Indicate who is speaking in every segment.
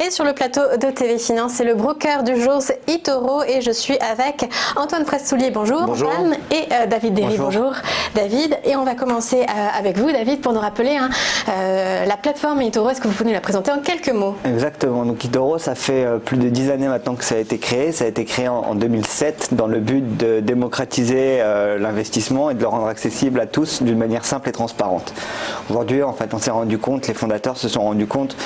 Speaker 1: Et sur le plateau de TV Finance, c'est le broker du jour, c'est eToro, et je suis avec Antoine Prestoulier, bonjour,
Speaker 2: bonjour.
Speaker 1: Antoine, et David Derry, bonjour David. Et on va commencer avec vous, David, pour nous rappeler la plateforme eToro. Est-ce que vous pouvez nous la présenter en quelques mots?
Speaker 2: Exactement, donc eToro, ça fait plus de 10 années maintenant que ça a été créé. Ça a été créé en 2007 dans le but de démocratiser l'investissement et de le rendre accessible à tous d'une manière simple et transparente. Aujourd'hui, en fait, on s'est rendu compte, les fondateurs se sont rendus compte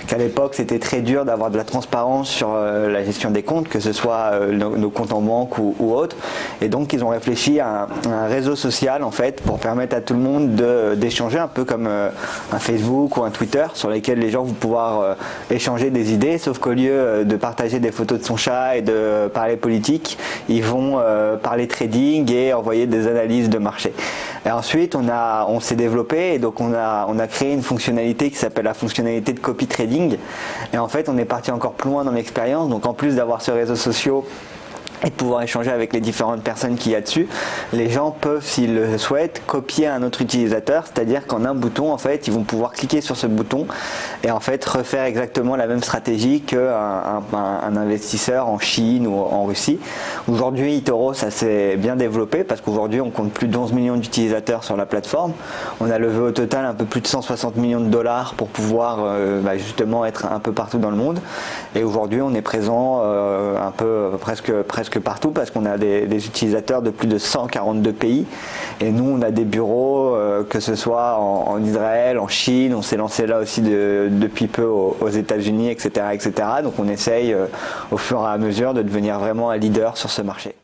Speaker 2: qu'à l'époque, c'était très dur d'avoir de la transparence sur la gestion des comptes, que ce soit nos comptes en banque ou autres. Et donc, ils ont réfléchi à un réseau social, en fait, pour permettre à tout le monde d'échanger, un peu comme un Facebook ou un Twitter, sur lesquels les gens vont pouvoir échanger des idées, sauf qu'au lieu de partager des photos de son chat et de parler politique, ils vont parler trading et envoyer des analyses de marché. Et ensuite, on s'est développé, et donc on a créé une fonctionnalité qui s'appelle la fonctionnalité de copy trading. Et en fait, on est parti encore plus loin dans l'expérience. Donc en plus d'avoir ce réseau social et de pouvoir échanger avec les différentes personnes qu'il y a dessus, les gens peuvent, s'ils le souhaitent, copier un autre utilisateur, c'est-à-dire qu'en un bouton, en fait, ils vont pouvoir cliquer sur ce bouton et en fait refaire exactement la même stratégie qu'un investisseur en Chine ou en Russie. Aujourd'hui, eToro, ça s'est bien développé parce qu'aujourd'hui, on compte plus de 11 millions d'utilisateurs sur la plateforme. On a levé au total un peu plus de 160 millions de dollars pour pouvoir justement être un peu partout dans le monde. Et aujourd'hui, on est présent un peu presque partout parce qu'on a des utilisateurs de plus de 142 pays, et nous on a des bureaux que ce soit en Israël, en Chine, on s'est lancé là aussi depuis peu aux États-Unis, etc., etc. Donc on essaye au fur et à mesure de devenir vraiment un leader sur ce marché.